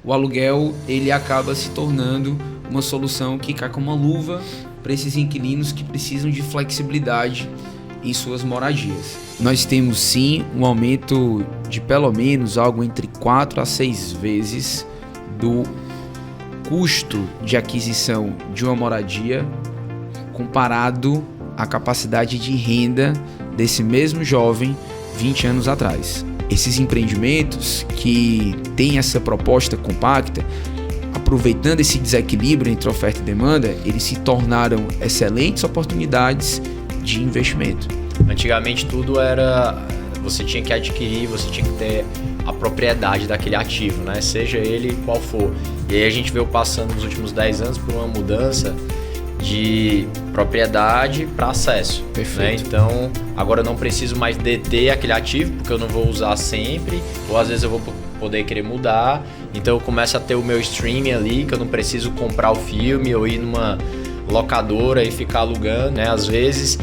o aluguel ele acaba se tornando uma solução que cai como uma luva para esses inquilinos que precisam de flexibilidade em suas moradias. Nós temos sim um aumento de pelo menos algo entre 4 a 6 vezes do custo de aquisição de uma moradia comparado à capacidade de renda desse mesmo jovem 20 anos atrás. Esses empreendimentos que têm essa proposta compacta, aproveitando esse desequilíbrio entre oferta e demanda, eles se tornaram excelentes oportunidades de investimento. Antigamente tudo era, você tinha que adquirir, você tinha que ter a propriedade daquele ativo, né? Seja ele qual for. E aí a gente veio passando nos últimos 10 anos por uma mudança de propriedade para acesso. Perfeito. Né? Então, agora eu não preciso mais deter aquele ativo, porque eu não vou usar sempre, ou às vezes eu vou poder querer mudar. Então eu começo a ter o meu streaming ali, que eu não preciso comprar o filme ou ir numa locadora e ficar alugando, né? Às vezes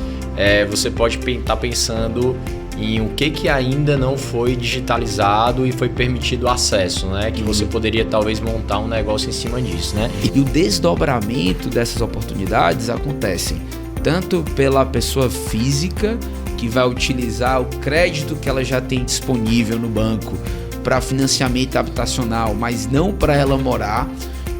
você pode estar pensando em o que ainda não foi digitalizado e foi permitido acesso, né? Que você poderia talvez montar um negócio em cima disso, né? E o desdobramento dessas oportunidades acontecem tanto pela pessoa física que vai utilizar o crédito que ela já tem disponível no banco para financiamento habitacional, mas não para ela morar,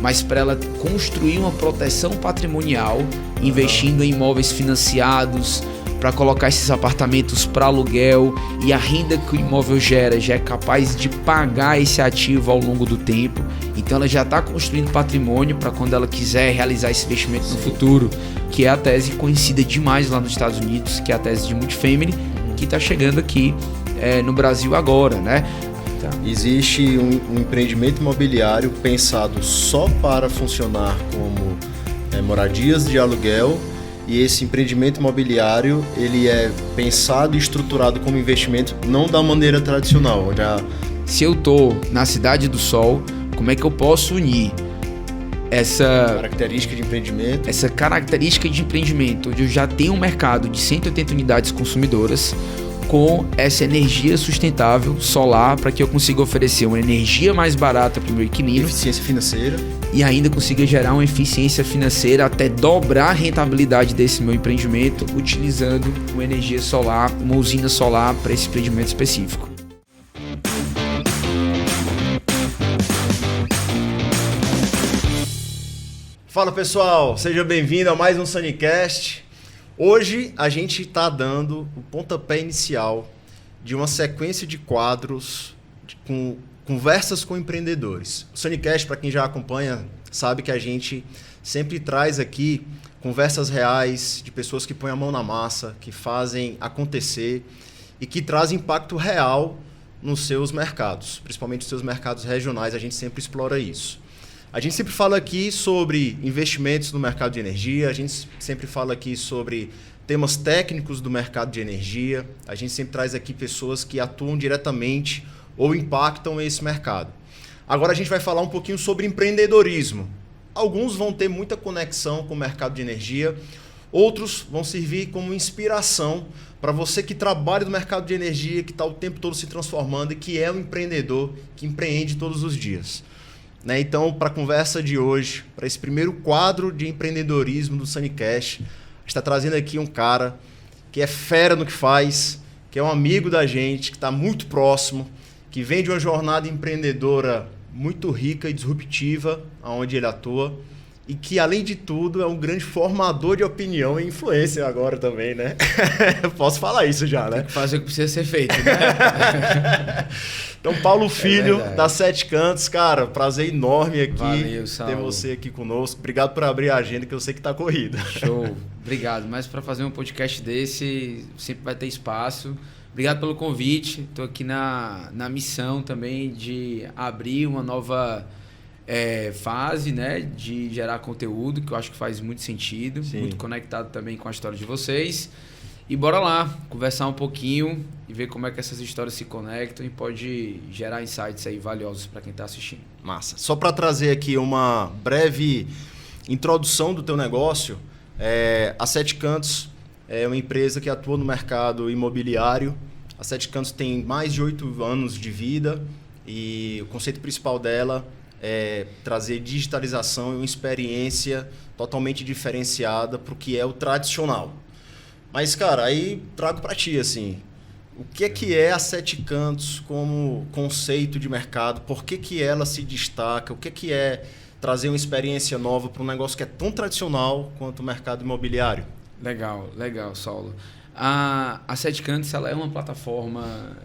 mas para ela construir uma proteção patrimonial, investindo em imóveis financiados, para colocar esses apartamentos para aluguel, e a renda que o imóvel gera já é capaz de pagar esse ativo ao longo do tempo. Então ela já está construindo patrimônio para quando ela quiser realizar esse investimento no futuro, que é a tese conhecida demais lá nos Estados Unidos, que é a tese de multifamily, que está chegando aqui no Brasil agora, né? Existe um empreendimento imobiliário pensado só para funcionar como moradias de aluguel, e esse empreendimento imobiliário ele é pensado e estruturado como investimento não da maneira tradicional. Se eu estou na Cidade do Sol, como é que eu posso unir essa característica de empreendimento, onde eu já tenho um mercado de 180 unidades consumidoras, com essa energia sustentável solar, para que eu consiga oferecer uma energia mais barata para o meu inquilino, eficiência financeira, e ainda consiga gerar uma eficiência financeira até dobrar a rentabilidade desse meu empreendimento, utilizando uma energia solar, uma usina solar para esse empreendimento específico. Fala pessoal, seja bem-vindo a mais um Sunnycast. Hoje a gente está dando o pontapé inicial de uma sequência de quadros com conversas com empreendedores. O Sunnycast, para quem já acompanha, sabe que a gente sempre traz aqui conversas reais de pessoas que põem a mão na massa, que fazem acontecer e que trazem impacto real nos seus mercados, principalmente os seus mercados regionais. A gente sempre explora isso. A gente sempre fala aqui sobre investimentos no mercado de energia, a gente sempre fala aqui sobre temas técnicos do mercado de energia, a gente sempre traz aqui pessoas que atuam diretamente ou impactam esse mercado. Agora a gente vai falar um pouquinho sobre empreendedorismo. Alguns vão ter muita conexão com o mercado de energia, outros vão servir como inspiração para você que trabalha no mercado de energia, que está o tempo todo se transformando e que é um empreendedor que empreende todos os dias. Então, para a conversa de hoje, para esse primeiro quadro de empreendedorismo do Sunnycast, a gente está trazendo aqui um cara que é fera no que faz, que é um amigo da gente, que está muito próximo, que vem de uma jornada empreendedora muito rica e disruptiva, onde ele atua, e que, além de tudo, é um grande formador de opinião e influência agora também, né? Posso falar isso já, né? Tem que fazer o que precisa ser feito, né? Então, Paulo Filho, da Sete Cantos, cara, prazer enorme aqui. Valeu, ter você aqui conosco. Obrigado por abrir a agenda, que eu sei que tá corrida. Show, obrigado. Mas para fazer um podcast desse, sempre vai ter espaço. Obrigado pelo convite. Estou aqui na missão também de abrir uma nova fase, né, de gerar conteúdo, que eu acho que faz muito sentido. Sim. Muito conectado também com a história de vocês. E bora lá, conversar um pouquinho e ver como é que essas histórias se conectam e pode gerar insights aí valiosos para quem está assistindo. Massa. Só para trazer aqui uma breve introdução do teu negócio, a Sete Cantos é uma empresa que atua no mercado imobiliário. A Sete Cantos tem mais de 8 anos de vida e o conceito principal dela trazer digitalização e uma experiência totalmente diferenciada para o que é o tradicional. Mas, cara, aí trago para ti, assim, o que é a Sete Cantos como conceito de mercado? Por que ela se destaca? O que é trazer uma experiência nova para um negócio que é tão tradicional quanto o mercado imobiliário? Legal, Saulo. A Sete Cantos ela é uma plataforma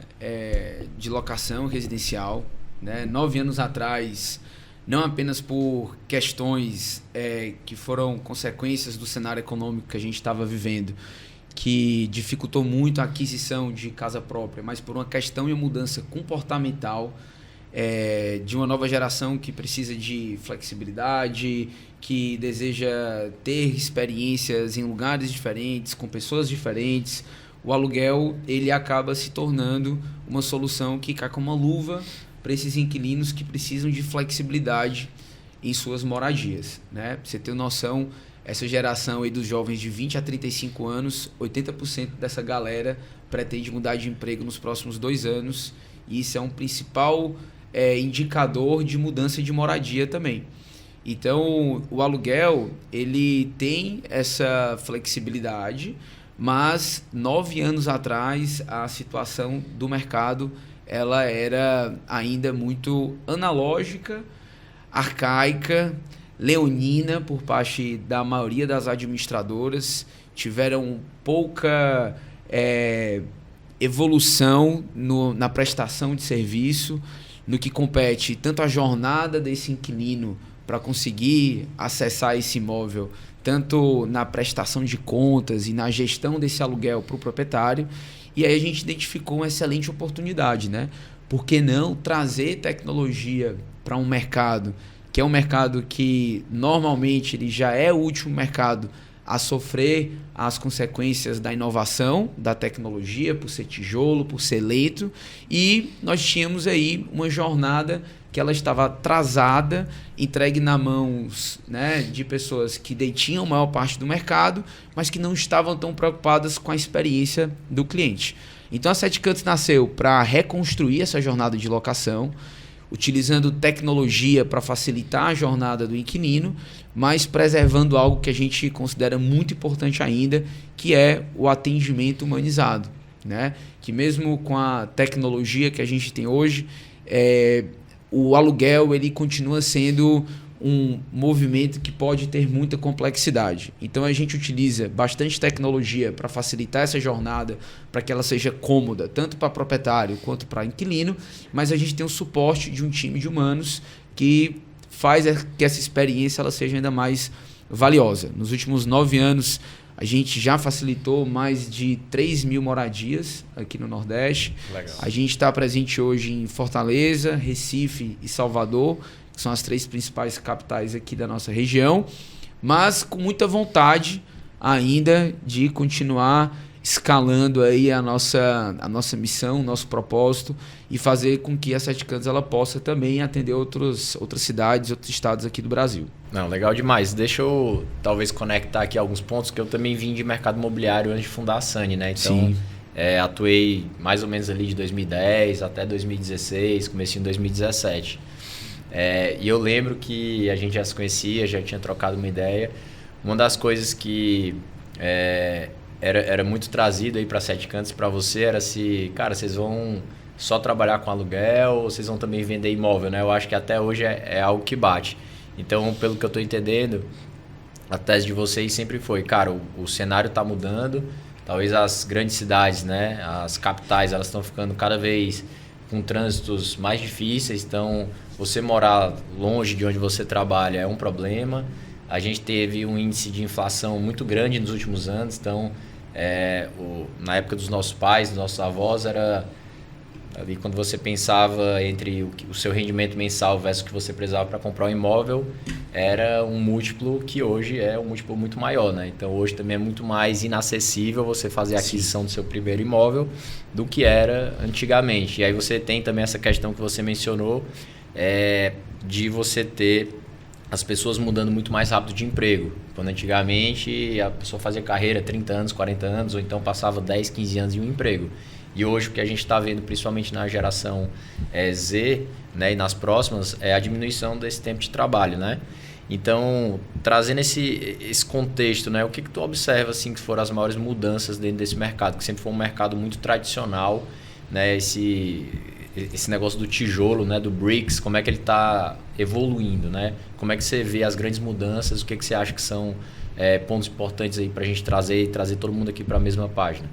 de locação residencial, né? 9 anos atrás, não apenas por questões que foram consequências do cenário econômico que a gente estava vivendo, que dificultou muito a aquisição de casa própria, mas por uma questão e uma mudança comportamental de uma nova geração que precisa de flexibilidade, que deseja ter experiências em lugares diferentes, com pessoas diferentes. O aluguel ele acaba se tornando uma solução que cai como uma luva para esses inquilinos que precisam de flexibilidade em suas moradias, né? Pra você ter noção, essa geração aí dos jovens de 20 a 35 anos, 80% dessa galera pretende mudar de emprego nos próximos 2 anos, e isso é um principal indicador de mudança de moradia também. Então, o aluguel ele tem essa flexibilidade, mas 9 anos atrás a situação do mercado ela era ainda muito analógica, arcaica, leonina por parte da maioria das administradoras. Tiveram pouca evolução na prestação de serviço, no que compete tanto a jornada desse inquilino para conseguir acessar esse imóvel, tanto na prestação de contas e na gestão desse aluguel para o proprietário. E aí a gente identificou uma excelente oportunidade, né? Por que não trazer tecnologia para um mercado, que é um mercado que normalmente ele já é o último mercado a sofrer as consequências da inovação, da tecnologia, por ser tijolo, por ser leito. E nós tínhamos aí uma jornada que ela estava atrasada, entregue nas mãos, né, de pessoas que detinham a maior parte do mercado, mas que não estavam tão preocupadas com a experiência do cliente. Então a Sete Cantos nasceu para reconstruir essa jornada de locação, utilizando tecnologia para facilitar a jornada do inquilino, mas preservando algo que a gente considera muito importante ainda, que é o atendimento humanizado, né? Que mesmo com a tecnologia que a gente tem hoje, o aluguel ele continua sendo um movimento que pode ter muita complexidade. Então a gente utiliza bastante tecnologia para facilitar essa jornada, para que ela seja cômoda, tanto para proprietário quanto para inquilino, mas a gente tem o suporte de um time de humanos que faz que essa experiência ela seja ainda mais valiosa. Nos últimos 9 anos, a gente já facilitou mais de 3 mil moradias aqui no Nordeste. Legal. A gente está presente hoje em Fortaleza, Recife e Salvador, que são as 3 principais capitais aqui da nossa região, mas com muita vontade ainda de continuar escalando aí a nossa missão, o nosso propósito, e fazer com que a Sete Cantos ela possa também atender outras cidades, outros estados aqui do Brasil. Não, legal demais. Deixa eu talvez conectar aqui alguns pontos, que eu também vim de mercado imobiliário antes de fundar a Sunny, né? Então, atuei mais ou menos ali de 2010 até 2016, comecei em 2017. E eu lembro que a gente já se conhecia, já tinha trocado uma ideia. Uma das coisas que era muito trazido aí para Sete Cantos para você era se, cara, vocês vão só trabalhar com aluguel ou vocês vão também vender imóvel, né? Eu acho que até hoje é algo que bate. Então, pelo que eu estou entendendo, a tese de vocês sempre foi, cara, o cenário está mudando, talvez as grandes cidades, né, as capitais, elas estão ficando cada vez com trânsitos mais difíceis, então você morar longe de onde você trabalha é um problema. A gente teve um índice de inflação muito grande nos últimos anos, então na época dos nossos pais, dos nossos avós, era ali quando você pensava entre o seu rendimento mensal versus o que você precisava para comprar um imóvel, era um múltiplo que hoje é um múltiplo muito maior, né? Então hoje também é muito mais inacessível você fazer a aquisição do seu primeiro imóvel do que era antigamente. E aí você tem também essa questão que você mencionou, de você ter as pessoas mudando muito mais rápido de emprego. Quando antigamente a pessoa fazia carreira 30 anos, 40 anos, ou então passava 10, 15 anos em um emprego. E hoje o que a gente está vendo, principalmente na geração Z, né, e nas próximas, é a diminuição desse tempo de trabalho, né? Então, trazendo esse contexto, né, o que tu observa assim, que foram as maiores mudanças dentro desse mercado, que sempre foi um mercado muito tradicional, né, esse negócio do tijolo, né, do bricks, como é que ele está evoluindo, né? Como é que você vê as grandes mudanças, o que você acha que são pontos importantes aí para a gente trazer todo mundo aqui para a mesma página?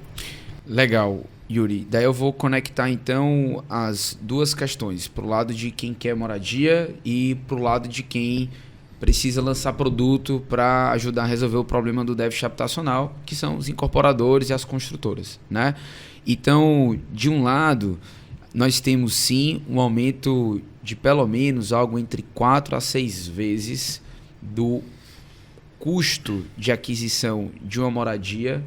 Legal, Yuri. Daí eu vou conectar então as duas questões, pro lado de quem quer moradia e pro lado de quem precisa lançar produto para ajudar a resolver o problema do déficit habitacional, que são os incorporadores e as construtoras, né? Então, de um lado, nós temos sim um aumento de pelo menos algo entre 4 a 6 vezes do custo de aquisição de uma moradia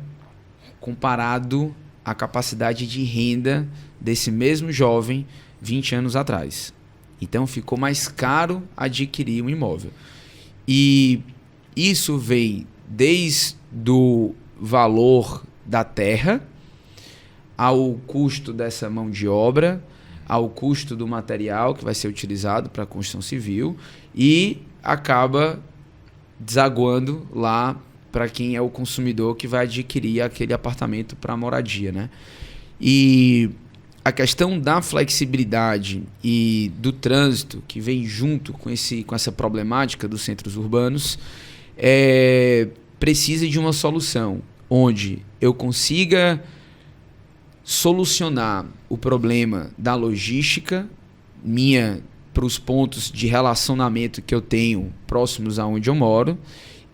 comparado à capacidade de renda desse mesmo jovem 20 anos atrás. Então ficou mais caro adquirir um imóvel. E isso vem desde o valor da terra, ao custo dessa mão de obra, ao custo do material que vai ser utilizado para a construção civil e acaba desaguando lá para quem é o consumidor que vai adquirir aquele apartamento para moradia, né? E a questão da flexibilidade e do trânsito que vem junto com essa problemática dos centros urbanos precisa de uma solução onde eu consiga solucionar o problema da logística minha para os pontos de relacionamento que eu tenho próximos aonde eu moro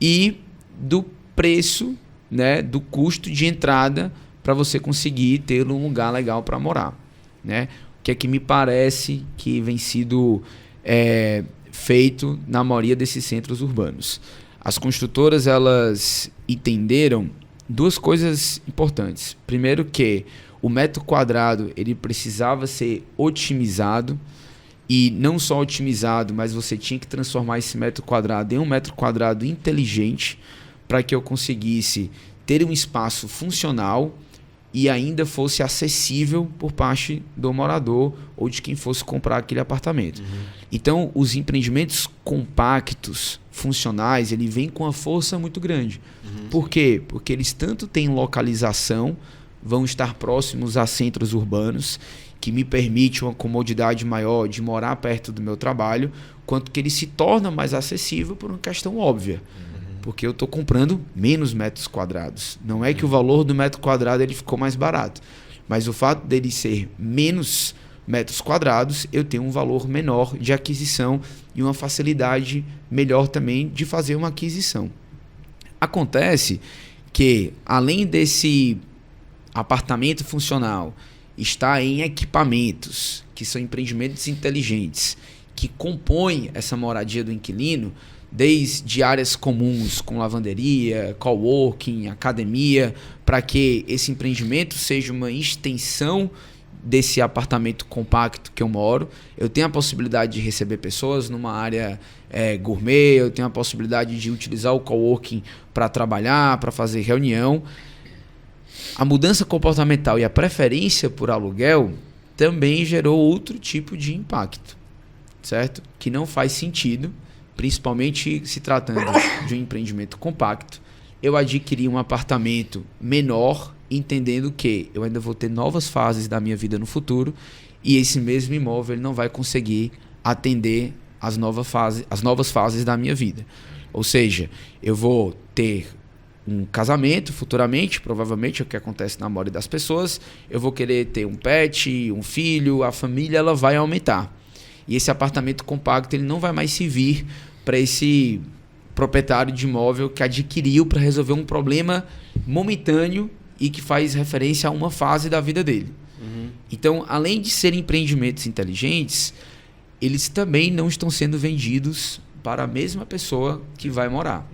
e do preço, né, do custo de entrada para você conseguir ter um lugar legal para morar, né? O que é que me parece que vem sido feito na maioria desses centros urbanos. As construtoras elas entenderam duas coisas importantes. Primeiro que o metro quadrado ele precisava ser otimizado e não só otimizado, mas você tinha que transformar esse metro quadrado em um metro quadrado inteligente para que eu conseguisse ter um espaço funcional e ainda fosse acessível por parte do morador ou de quem fosse comprar aquele apartamento. Então, os empreendimentos compactos, funcionais, ele vem com uma força muito grande. Por quê? Porque eles tanto têm localização, vão estar próximos a centros urbanos, que me permite uma comodidade maior de morar perto do meu trabalho, quanto que ele se torna mais acessível por uma questão óbvia. Porque eu estou comprando menos metros quadrados. Não é que o valor do metro quadrado ele ficou mais barato, mas o fato dele ser menos metros quadrados, eu tenho um valor menor de aquisição e uma facilidade melhor também de fazer uma aquisição. Acontece que, além desse apartamento funcional está em equipamentos, que são empreendimentos inteligentes, que compõem essa moradia do inquilino, desde áreas comuns com lavanderia, coworking, academia, para que esse empreendimento seja uma extensão desse apartamento compacto que eu moro. Eu tenho a possibilidade de receber pessoas numa área gourmet, eu tenho a possibilidade de utilizar o coworking para trabalhar, para fazer reunião. A mudança comportamental e a preferência por aluguel também gerou outro tipo de impacto, certo? Que não faz sentido, principalmente se tratando de um empreendimento compacto, eu adquiri um apartamento menor, entendendo que eu ainda vou ter novas fases da minha vida no futuro e esse mesmo imóvel ele não vai conseguir atender as novas fases da minha vida. Ou seja, eu vou ter um casamento futuramente, provavelmente é o que acontece na maioria das pessoas, eu vou querer ter um pet, um filho, a família ela vai aumentar. E esse apartamento compacto ele não vai mais servir para esse proprietário de imóvel que adquiriu para resolver um problema momentâneo e que faz referência a uma fase da vida dele. Então, além de serem empreendimentos inteligentes, eles também não estão sendo vendidos para a mesma pessoa que vai morar.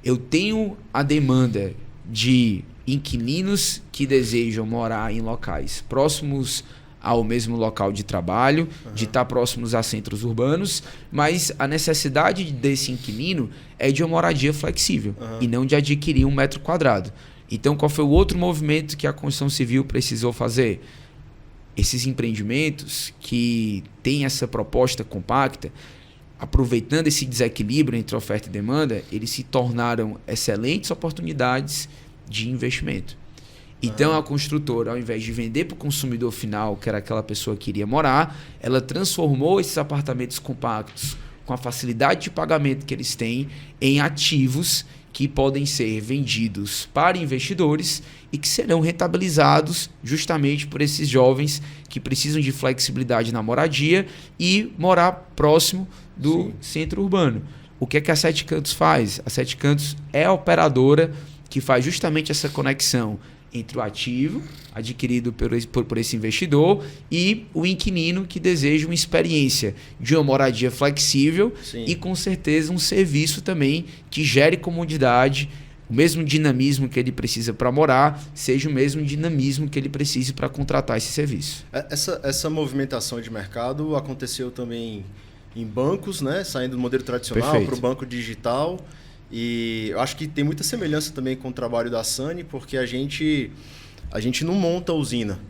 Eu tenho a demanda de inquilinos que desejam morar em locais próximos ao mesmo local de trabalho, de estar próximos a centros urbanos, mas a necessidade desse inquilino é de uma moradia flexível e não de adquirir um metro quadrado. Então, qual foi o outro movimento que a construção civil precisou fazer? Esses empreendimentos que têm essa proposta compacta, aproveitando esse desequilíbrio entre oferta e demanda, eles se tornaram excelentes oportunidades de investimento. Então, a construtora, ao invés de vender para o consumidor final, que era aquela pessoa que iria morar, ela transformou esses apartamentos compactos, com a facilidade de pagamento que eles têm, em ativos que podem ser vendidos para investidores e que serão rentabilizados justamente por esses jovens que precisam de flexibilidade na moradia e morar próximo do centro urbano. O que é que a Sete Cantos faz? A Sete Cantos é a operadora que faz justamente essa conexão entre o ativo adquirido por esse investidor e o inquilino que deseja uma experiência de uma moradia flexível e com certeza um serviço também que gere comodidade, o mesmo dinamismo que ele precisa para morar, seja o mesmo dinamismo que ele precise para contratar esse serviço. Essa movimentação de mercado aconteceu também em bancos, né? Saindo do modelo tradicional para o banco digital. E eu acho que tem muita semelhança também com o trabalho da Sani, porque a gente não monta a usina,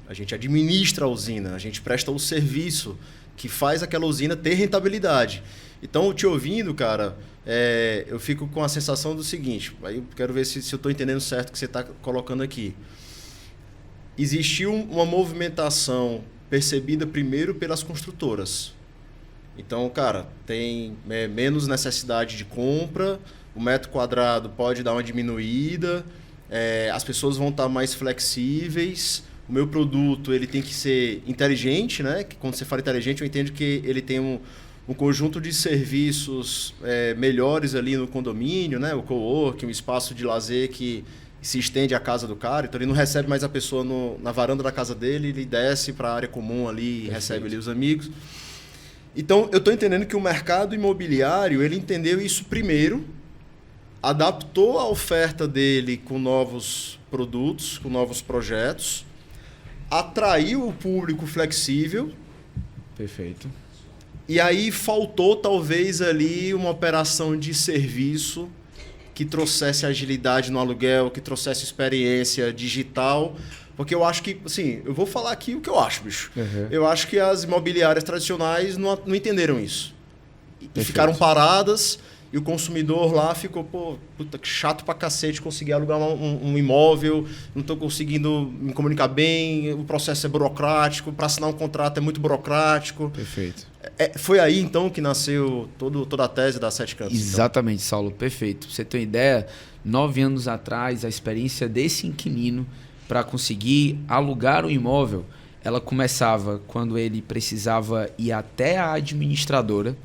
a gente administra a usina, a gente presta o serviço que faz aquela usina ter rentabilidade. Então, te ouvindo, cara, eu fico com a sensação do seguinte, aí eu quero ver se eu estou entendendo certo o que você está colocando aqui. Existiu uma movimentação percebida primeiro pelas construtoras. Então, cara, tem menos necessidade de compra, o metro quadrado pode dar uma diminuída, as pessoas vão estar mais flexíveis, o meu produto ele tem que ser inteligente, né? Que quando você fala inteligente, eu entendo que ele tem um conjunto de serviços melhores ali no condomínio, né? O coworking, um espaço de lazer que se estende à casa do cara, então ele não recebe mais a pessoa na varanda da casa dele, ele desce para a área comum ali e recebe ali os amigos. Então, eu estou entendendo que o mercado imobiliário, ele entendeu isso primeiro, adaptou a oferta dele com novos produtos, com novos projetos, atraiu o público flexível. Perfeito. E aí faltou talvez ali uma operação de serviço que trouxesse agilidade no aluguel, que trouxesse experiência digital. Porque eu acho que, assim, eu vou falar aqui o que eu acho, bicho. Uhum. Eu acho que as imobiliárias tradicionais não entenderam isso. E ficaram paradas e o consumidor lá ficou, puta, que chato pra cacete conseguir alugar um imóvel, não tô conseguindo me comunicar bem, o processo é burocrático, para assinar um contrato é muito burocrático. Perfeito. Foi aí, então, que nasceu toda a tese da Sete Cantos. Exatamente, então. Saulo, perfeito. Pra você ter uma ideia, 9 anos atrás, a experiência desse inquilino para conseguir alugar um imóvel, ela começava quando ele precisava ir até a administradora,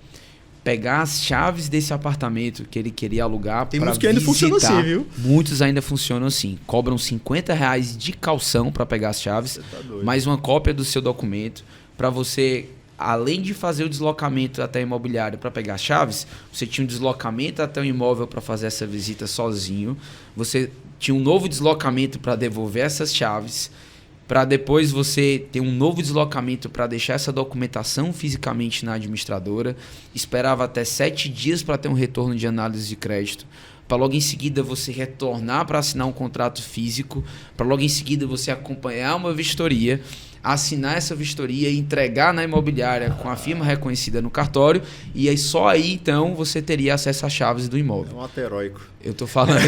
pegar as chaves desse apartamento que ele queria alugar. Tem muitos que ainda funcionam assim, viu? Muitos ainda funcionam assim. Cobram R$50 de calção para pegar as chaves, mais uma cópia do seu documento, para você, além de fazer o deslocamento até a imobiliária para pegar as chaves, você tinha um deslocamento até o imóvel para fazer essa visita sozinho, você tinha um novo deslocamento para devolver essas chaves, para depois você ter um novo deslocamento para deixar essa documentação fisicamente na administradora, esperava até 7 dias para ter um retorno de análise de crédito, para logo em seguida você retornar para assinar um contrato físico, para logo em seguida você acompanhar uma vistoria, assinar essa vistoria e entregar na imobiliária com a firma reconhecida no cartório, e aí só aí então você teria acesso às chaves do imóvel. É um ato heróico. Eu tô falando.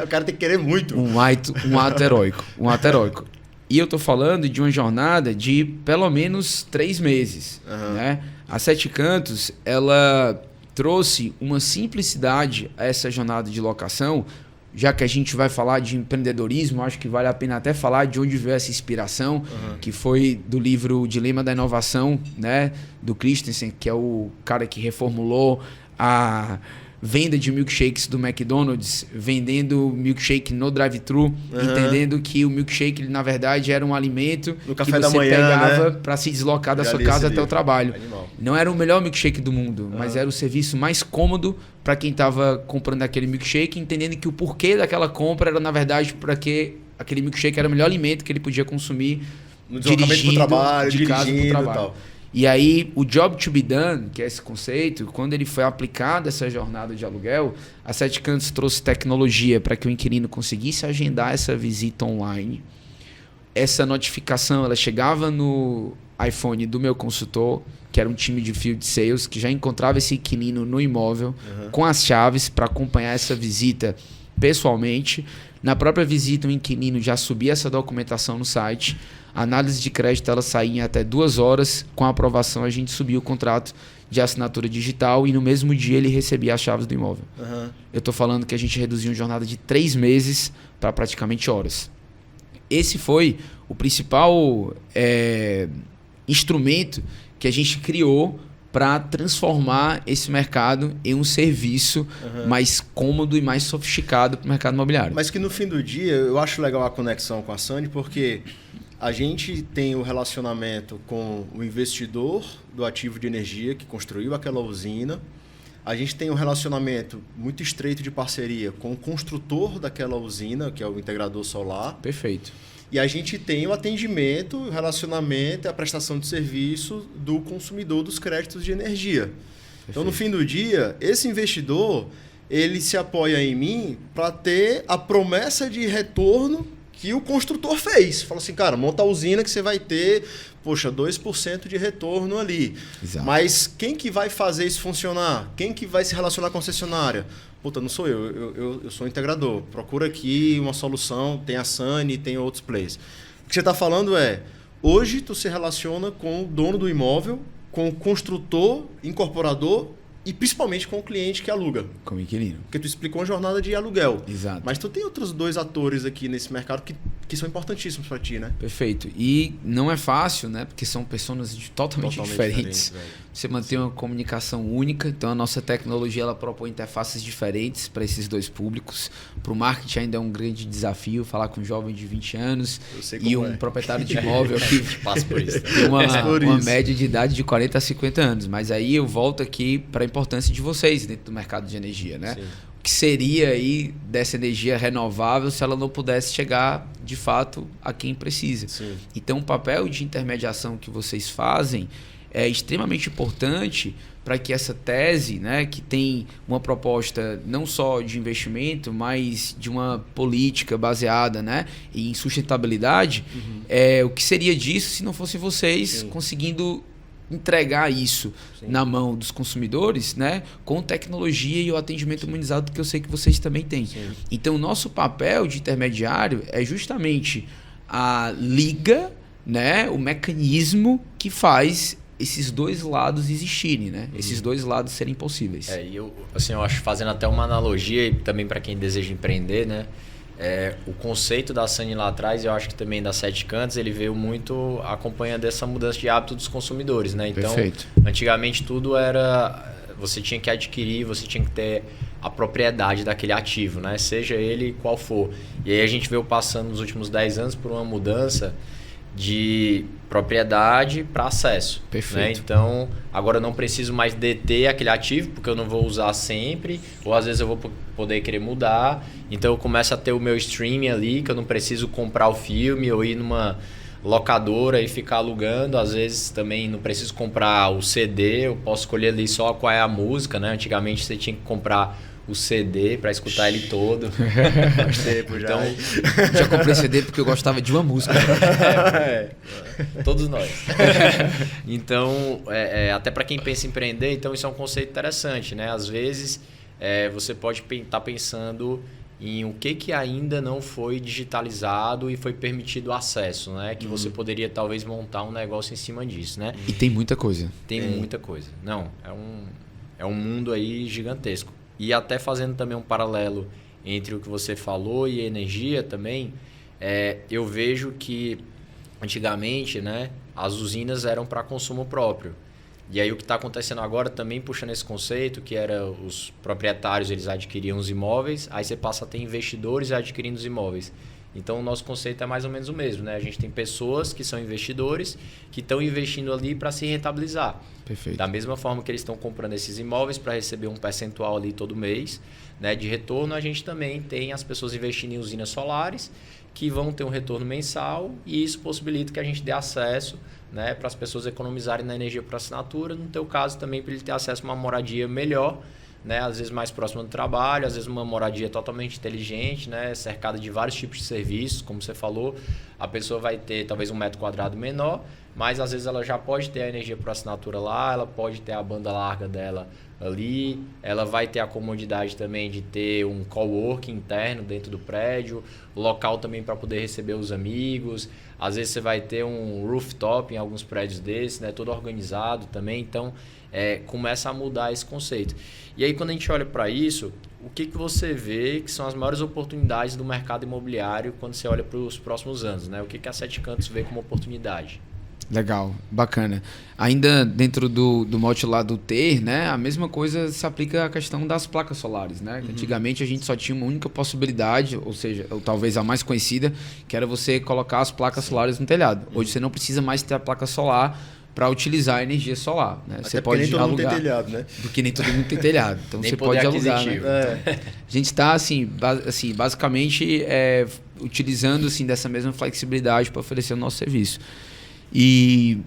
O cara tem que querer muito. Um ato heróico. Um ato heróico. E eu tô falando de uma jornada de pelo menos 3 meses. Uhum. Né? A Sete Cantos, ela trouxe uma simplicidade a essa jornada de locação. Já que a gente vai falar de empreendedorismo, acho que vale a pena até falar de onde veio essa inspiração, que foi do livro O Dilema da Inovação, né, do Christensen, que é o cara que reformulou a venda de milkshakes do McDonald's, vendendo milkshake no drive-thru, entendendo que o milkshake, na verdade, era um alimento no que café da você manhã, pegava, né, para se deslocar da sua casa até o trabalho. Animal. Não era o melhor milkshake do mundo, mas era o serviço mais cômodo para quem estava comprando aquele milkshake, entendendo que o porquê daquela compra era, na verdade, porque aquele milkshake era o melhor alimento que ele podia consumir no deslocamento para o trabalho, de casa para o trabalho. E tal. E aí, o job to be done, que é esse conceito, quando ele foi aplicado essa jornada de aluguel, a Sete Cantos trouxe tecnologia para que o inquilino conseguisse agendar essa visita online. Essa notificação, ela chegava no iPhone do meu consultor, que era um time de field sales, que já encontrava esse inquilino no imóvel, com as chaves para acompanhar essa visita pessoalmente. Na própria visita, o inquilino já subia essa documentação no site. A análise de crédito ela saía em até 2 horas. Com a aprovação, a gente subia o contrato de assinatura digital e no mesmo dia ele recebia as chaves do imóvel. Eu estou falando que a gente reduziu uma jornada de 3 meses para praticamente horas. Esse foi o principal instrumento que a gente criou para transformar esse mercado em um serviço mais cômodo e mais sofisticado para o mercado imobiliário. Mas que no fim do dia, eu acho legal a conexão com a Sunny, porque a gente tem o relacionamento com o investidor do ativo de energia que construiu aquela usina. A gente tem um relacionamento muito estreito de parceria com o construtor daquela usina, que é o integrador solar. Perfeito. E a gente tem o atendimento, o relacionamento e a prestação de serviço do consumidor dos créditos de energia. Perfeito. Então, no fim do dia, esse investidor ele se apoia em mim para ter a promessa de retorno que o construtor fez. Fala assim, cara, monta a usina que você vai ter, 2% de retorno ali. Exato. Mas quem que vai fazer isso funcionar? Quem que vai se relacionar com a concessionária? Não sou eu sou um integrador. Procura aqui uma solução, tem a Sunny, tem outros players. O que você está falando é, hoje tu se relaciona com o dono do imóvel, com o construtor, incorporador e principalmente com o cliente que aluga. Com o inquilino. Porque tu explicou uma jornada de aluguel. Exato. Mas tu tem outros 2 atores aqui nesse mercado que são importantíssimos para ti, né? Perfeito. E não é fácil, né? Porque são pessoas totalmente diferentes. Você mantém uma comunicação única. Então, a nossa tecnologia ela propõe interfaces diferentes para esses 2 públicos. Para o marketing ainda é um grande desafio falar com um jovem de 20 anos e um proprietário de imóvel que passa por isso. Tem uma média de idade de 40 a 50 anos. Mas aí eu volto aqui para a importância de vocês dentro do mercado de energia, né? Sim. O que seria aí dessa energia renovável se ela não pudesse chegar, de fato, a quem precisa? Sim. Então, o papel de intermediação que vocês fazem é extremamente importante para que essa tese, né, que tem uma proposta não só de investimento, mas de uma política baseada, né, em sustentabilidade, o que seria disso se não fossem vocês conseguindo entregar isso na mão dos consumidores, né, com tecnologia e o atendimento humanizado que eu sei que vocês também têm. Então, o nosso papel de intermediário é justamente a liga, né, o mecanismo que faz esses 2 lados existirem, né? Esses 2 lados serem possíveis. Eu acho, fazendo até uma analogia, e também para quem deseja empreender, né? O conceito da Sunny lá atrás, eu acho que também da Sete Cantos, ele veio muito acompanhando essa mudança de hábito dos consumidores, né? Então, perfeito. Antigamente tudo era... Você tinha que adquirir, você tinha que ter a propriedade daquele ativo, né? Seja ele qual for. E aí a gente veio passando nos últimos 10 anos por uma mudança de propriedade para acesso. Perfeito. Né? Então, agora eu não preciso mais deter aquele ativo, porque eu não vou usar sempre, ou às vezes eu vou poder querer mudar. Então, eu começo a ter o meu streaming ali, que eu não preciso comprar o filme ou ir numa locadora e ficar alugando. Às vezes também não preciso comprar o CD, eu posso escolher ali só qual é a música, né? Antigamente você tinha que comprar o CD para escutar ele todo. Faz tempo já. Então, já comprei CD porque eu gostava de uma música. Todos nós. Então, até para quem pensa em empreender, então isso é um conceito interessante, né? Às vezes você pode estar pensando em o que ainda não foi digitalizado e foi permitido acesso, né? Que você poderia talvez montar um negócio em cima disso, né? E tem muita coisa. Tem muita coisa. Não, é um mundo aí gigantesco. E até fazendo também um paralelo entre o que você falou e a energia também, eu vejo que antigamente, né, as usinas eram para consumo próprio. E aí o que está acontecendo agora também puxando esse conceito, que era os proprietários, eles adquiriam os imóveis, aí você passa a ter investidores adquirindo os imóveis. Então o nosso conceito é mais ou menos o mesmo, né? A gente tem pessoas que são investidores que estão investindo ali para se rentabilizar. Perfeito. Da mesma forma que eles estão comprando esses imóveis para receber um percentual ali todo mês, né, de retorno, a gente também tem as pessoas investindo em usinas solares que vão ter um retorno mensal e isso possibilita que a gente dê acesso, né, para as pessoas economizarem na energia por assinatura. No teu caso também para ele ter acesso a uma moradia melhor, né, às vezes mais próxima do trabalho, às vezes uma moradia totalmente inteligente, né, cercada de vários tipos de serviços, como você falou. A pessoa vai ter talvez 1 metro quadrado menor, mas às vezes ela já pode ter a energia por assinatura lá, ela pode ter a banda larga dela ali, ela vai ter a comodidade também de ter um coworking interno dentro do prédio, local também para poder receber os amigos. Às vezes você vai ter um rooftop em alguns prédios desses, né, todo organizado também. Então começa a mudar esse conceito. E aí quando a gente olha para isso, o que você vê que são as maiores oportunidades do mercado imobiliário quando você olha para os próximos anos, né? O que a Sete Cantos vê como oportunidade? Legal, bacana. Ainda dentro do mote lá do ter, né, a mesma coisa se aplica à questão das placas solares, né? Antigamente a gente só tinha uma única possibilidade, ou seja, ou talvez a mais conhecida, que era você colocar as placas solares no telhado. Hoje você não precisa mais ter a placa solar para utilizar a energia solar, né? Até você pode nem todo mundo alugar, tem telhado, né? porque nem todo mundo tem telhado. Então Nem você poder pode alugar, aquisitivo. né? A gente está assim, basicamente utilizando assim dessa mesma flexibilidade para oferecer o nosso serviço. E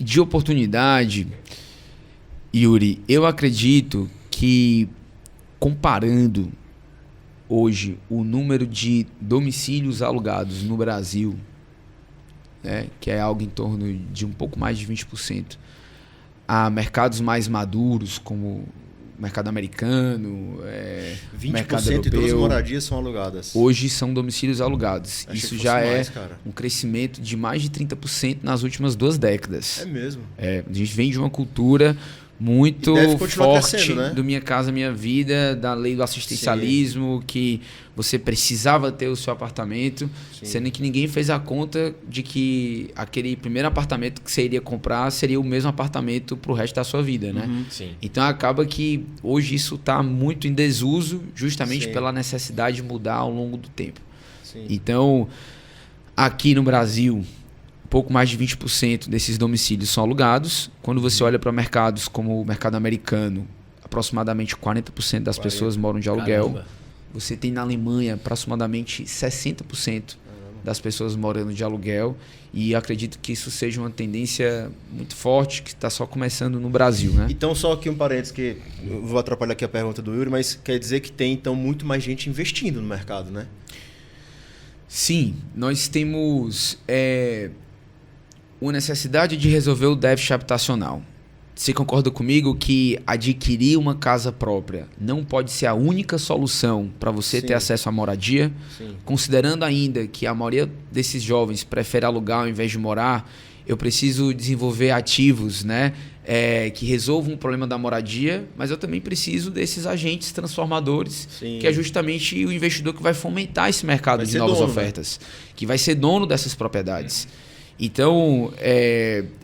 de oportunidade, Yuri, eu acredito que comparando hoje o número de domicílios alugados no Brasil, né, que é algo em torno de um pouco mais de 20%, a mercados mais maduros como o mercado americano, 20% mercado de todas as europeu, moradias são alugadas. hoje são domicílios alugados. Achei Isso que já fosse é mais, cara. um crescimento de mais de 30% nas últimas 2 décadas. É mesmo. A gente vem de uma cultura muito E deve continuar forte crescendo, né? do Minha Casa Minha Vida, da lei do assistencialismo, que você precisava ter o seu apartamento, Sim. sendo que ninguém fez a conta de que aquele primeiro apartamento que você iria comprar seria o mesmo apartamento para o resto da sua vida, né? Sim. Então acaba que hoje isso está muito em desuso, justamente Sim. pela necessidade de mudar ao longo do tempo. Sim. Então, aqui no Brasil, pouco mais de 20% desses domicílios são alugados. Quando você olha para mercados como o mercado americano, aproximadamente 40% das pessoas moram de aluguel. Caramba. Você tem na Alemanha aproximadamente 60% das pessoas morando de aluguel. E acredito que isso seja uma tendência muito forte que está só começando no Brasil, né? Então, só aqui um parênteses, que eu vou atrapalhar aqui a pergunta do Yuri, mas quer dizer que tem então muito mais gente investindo no mercado, né? Sim, nós temos uma necessidade de resolver o déficit habitacional. Você concorda comigo que adquirir uma casa própria não pode ser a única solução para você Sim. ter acesso à moradia? Sim. Considerando ainda que a maioria desses jovens prefere alugar ao invés de morar, eu preciso desenvolver ativos, né, que resolvam o problema da moradia, mas eu também preciso desses agentes transformadores, Sim. que é justamente o investidor que vai fomentar esse mercado Vai de ser novas dono, ofertas, que vai ser dono dessas propriedades. Então,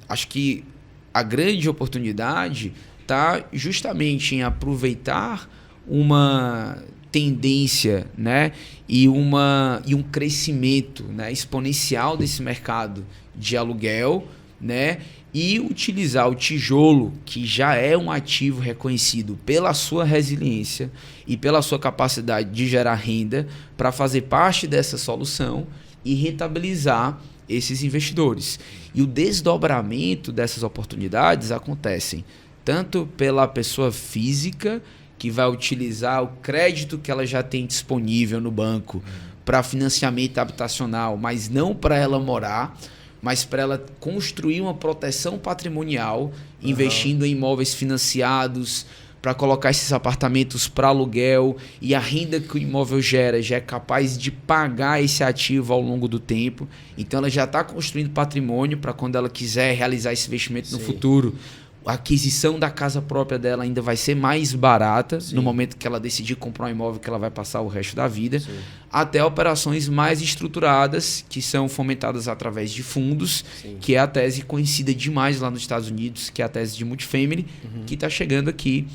acho que a grande oportunidade está justamente em aproveitar uma tendência, né, e um crescimento, né, exponencial desse mercado de aluguel, né, e utilizar o tijolo, que já é um ativo reconhecido pela sua resiliência e pela sua capacidade de gerar renda, para fazer parte dessa solução e rentabilizar esses investidores. E o desdobramento dessas oportunidades acontecem tanto pela pessoa física, que vai utilizar o crédito que ela já tem disponível no banco para financiamento habitacional, mas não para ela morar, mas para ela construir uma proteção patrimonial, investindo em imóveis financiados, para colocar esses apartamentos para aluguel, e a renda que o imóvel gera já é capaz de pagar esse ativo ao longo do tempo. Então ela já está construindo patrimônio para quando ela quiser realizar esse investimento no futuro. A aquisição da casa própria dela ainda vai ser mais barata no momento que ela decidir comprar um imóvel que ela vai passar o resto da vida, até operações mais estruturadas, que são fomentadas através de fundos, que é a tese conhecida demais lá nos Estados Unidos, que é a tese de multifamily, que está chegando aqui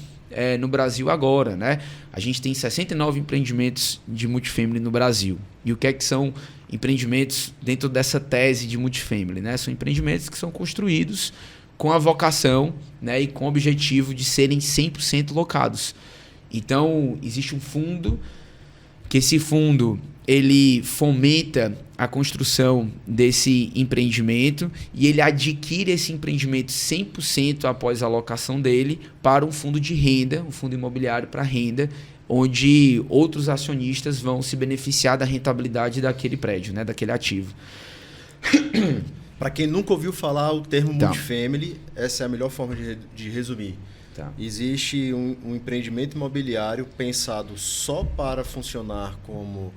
no Brasil agora, né? A gente tem 69 empreendimentos de multifamily no Brasil. E o que é que são empreendimentos dentro dessa tese de multifamily, né? São empreendimentos que são construídos com a vocação, né, e com o objetivo de serem 100% locados. Então, existe um fundo, que esse fundo ele fomenta a construção desse empreendimento e ele adquire esse empreendimento 100% após a alocação dele para um fundo de renda, um fundo imobiliário para renda, onde outros acionistas vão se beneficiar da rentabilidade daquele prédio, né, daquele ativo. Para quem nunca ouviu falar o termo Tá. multifamily, essa é a melhor forma de resumir. Tá. Existe um empreendimento imobiliário pensado só para funcionar como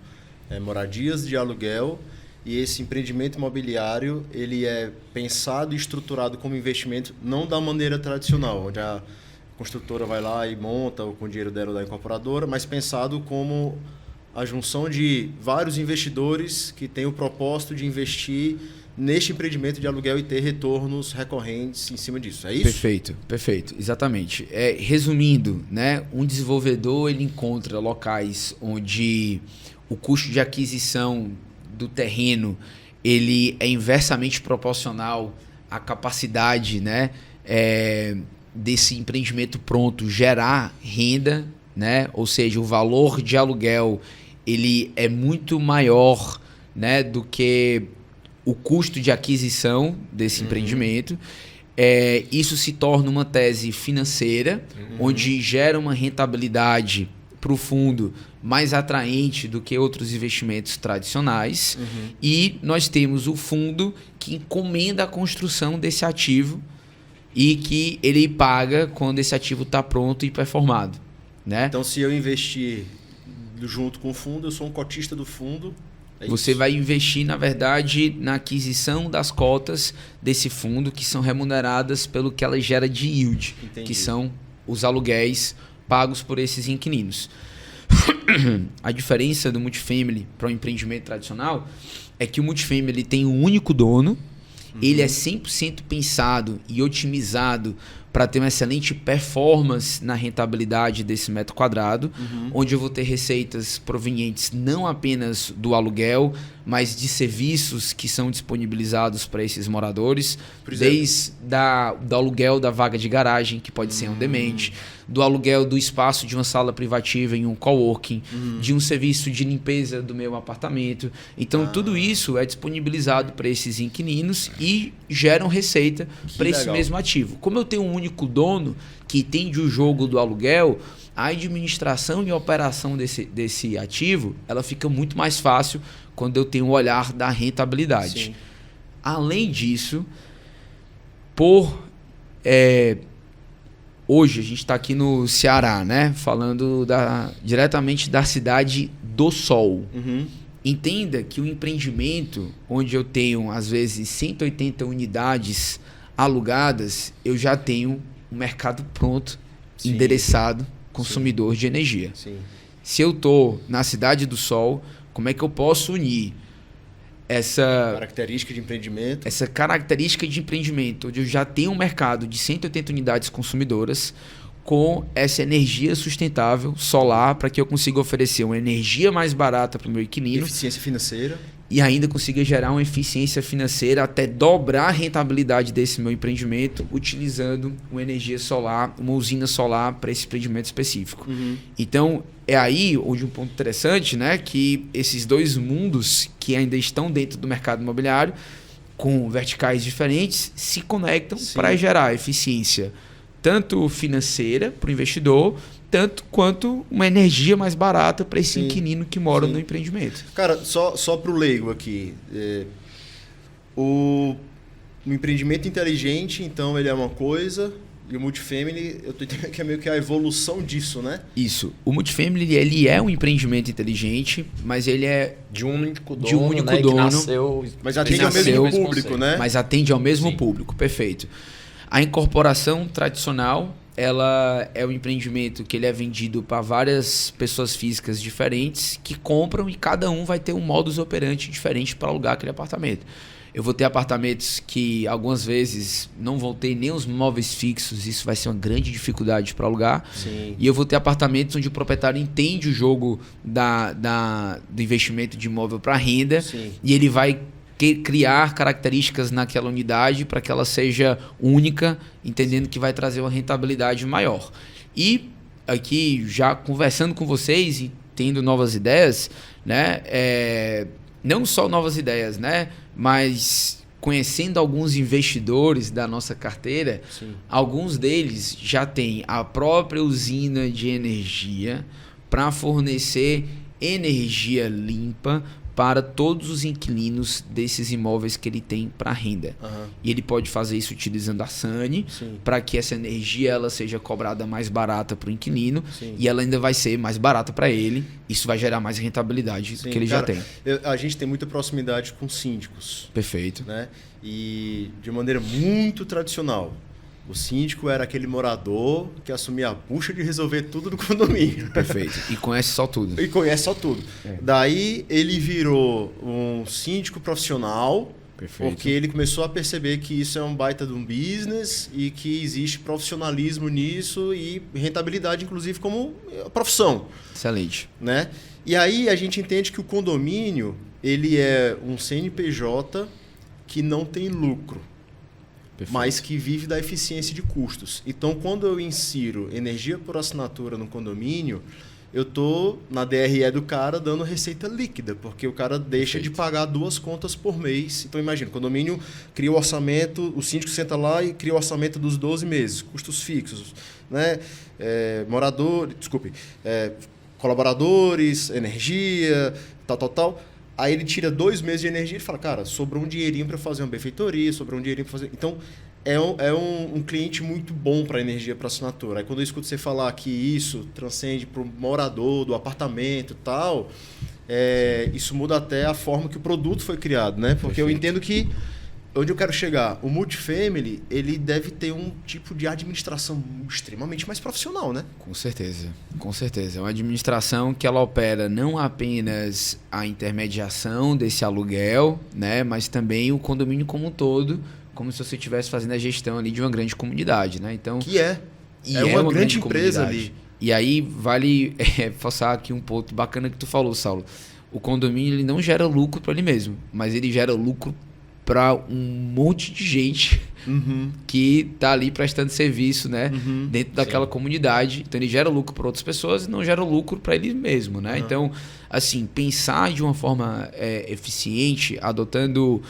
moradias de aluguel, e esse empreendimento imobiliário ele é pensado e estruturado como investimento não da maneira tradicional, onde a construtora vai lá e monta com o dinheiro dela da incorporadora, mas pensado como a junção de vários investidores que têm o propósito de investir neste empreendimento de aluguel e ter retornos recorrentes em cima disso. É isso? Perfeito, exatamente. Resumindo, né, um desenvolvedor ele encontra locais onde o custo de aquisição do terreno ele é inversamente proporcional à capacidade, né, desse empreendimento pronto gerar renda, né, ou seja, o valor de aluguel ele é muito maior, né, do que o custo de aquisição desse empreendimento. Isso se torna uma tese financeira, onde gera uma rentabilidade para o fundo mais atraente do que outros investimentos tradicionais. E nós temos o fundo que encomenda a construção desse ativo e que ele paga quando esse ativo está pronto e performado, né? Então, se eu investir junto com o fundo, eu sou um cotista do fundo. Você vai investir, na verdade, na aquisição das cotas desse fundo, que são remuneradas pelo que ela gera de yield, Entendi. que são os aluguéis pagos por esses inquilinos. A diferença do multifamily para o empreendimento tradicional é que o multifamily tem um único dono, ele é 100% pensado e otimizado para ter uma excelente performance na rentabilidade desse metro quadrado, onde eu vou ter receitas provenientes não apenas do aluguel, mas de serviços que são disponibilizados para esses moradores, desde do aluguel da vaga de garagem, que pode ser um demente, do aluguel do espaço de uma sala privativa em um coworking, de um serviço de limpeza do meu apartamento. Então, tudo isso é disponibilizado para esses inquilinos e geram receita para esse mesmo ativo. Como eu tenho um único dono que entende o jogo do aluguel, a administração e a operação desse ativo ela fica muito mais fácil quando eu tenho o olhar da rentabilidade. Sim. Além disso, hoje a gente está aqui no Ceará, né? Falando diretamente da cidade do Sol. Entenda que o empreendimento, onde eu tenho às vezes 180 unidades alugadas, eu já tenho um mercado pronto, endereçado, consumidor de energia. Sim. Se eu estou na cidade do Sol, como é que eu posso unir essa Característica de empreendimento, onde eu já tenho um mercado de 180 unidades consumidoras, com essa energia sustentável solar, para que eu consiga oferecer uma energia mais barata para o meu inquilino. Eficiência financeira. E ainda consiga gerar uma eficiência financeira até dobrar a rentabilidade desse meu empreendimento, utilizando uma energia solar, uma usina solar para esse empreendimento específico. Então, é aí onde um ponto interessante, né, que esses dois mundos que ainda estão dentro do mercado imobiliário, com verticais diferentes, se conectam para gerar eficiência tanto financeira para o investidor, tanto quanto uma energia mais barata para esse inquilino que mora no empreendimento. Cara, só para o leigo aqui, o empreendimento inteligente, então, ele é uma coisa, e o multifamily, eu tô entendendo que é meio que a evolução disso, né? Isso. O multifamily, ele é um empreendimento inteligente, mas ele é de um único dono, de um único dono, que nasceu, mas atende ao mesmo público, né? Mas atende ao mesmo público, perfeito. A incorporação tradicional, ela é um empreendimento que ele é vendido para várias pessoas físicas diferentes que compram e cada um vai ter um modus operandi diferente para alugar aquele apartamento. Eu vou ter apartamentos que algumas vezes não vão ter nem os móveis fixos, isso vai ser uma grande dificuldade para alugar. E eu vou ter apartamentos onde o proprietário entende o jogo do investimento de imóvel para renda e ele vai criar características naquela unidade para que ela seja única, entendendo que vai trazer uma rentabilidade maior. E aqui, já conversando com vocês e tendo novas ideias, né? Não só novas ideias, né? Mas conhecendo alguns investidores da nossa carteira, Sim. alguns deles já têm a própria usina de energia para fornecer energia limpa para todos os inquilinos desses imóveis que ele tem para renda. Aham. E ele pode fazer isso utilizando a SANI, Sim. para que essa energia ela seja cobrada mais barata para o inquilino, Sim. e ela ainda vai ser mais barata para ele. Isso vai gerar mais rentabilidade Sim, do que ele cara, já tem. A gente tem muita proximidade com síndicos, Perfeito. né? E de maneira muito tradicional. O síndico era aquele morador que assumia a bucha de resolver tudo no condomínio. Perfeito. E conhece só tudo. E conhece só tudo. Daí ele virou um síndico profissional, Perfeito. porque ele começou a perceber que isso é um baita de um business e que existe profissionalismo nisso e rentabilidade, inclusive, como profissão, Excelente. né? E aí a gente entende que o condomínio ele é um CNPJ que não tem lucro, Perfeito. mas que vive da eficiência de custos. Então, quando eu insiro energia por assinatura no condomínio, eu tô na DRE do cara dando receita líquida, porque o cara deixa Perfeito. de pagar 2 contas por mês. Então, imagina, o condomínio cria o orçamento, o síndico senta lá e cria o orçamento dos 12 meses, custos fixos, né? Colaboradores, energia, tal. Aí ele tira 2 meses de energia e fala, cara, sobrou um dinheirinho para fazer uma benfeitoria, sobrou um dinheirinho para fazer... Então, é um cliente muito bom para energia para assinatura. Aí quando eu escuto você falar que isso transcende para o morador do apartamento e tal, isso muda até a forma que o produto foi criado, né? Porque eu entendo que, onde eu quero chegar, o multifamily, ele deve ter um tipo de administração extremamente mais profissional, né? Com certeza, com certeza. É uma administração que ela opera não apenas a intermediação desse aluguel, né, mas também o condomínio como um todo, como se você estivesse fazendo a gestão ali de uma grande comunidade, né? Então, Que é. e É uma grande empresa comunidade. ali. E aí vale forçar aqui um ponto bacana que tu falou, Saulo. O condomínio ele não gera lucro para ele mesmo, mas ele gera lucro para um monte de gente que está ali prestando serviço, né, dentro daquela comunidade. Então ele gera lucro para outras pessoas e não gera lucro para ele mesmo, né? Então, assim, pensar de uma forma eficiente, adotando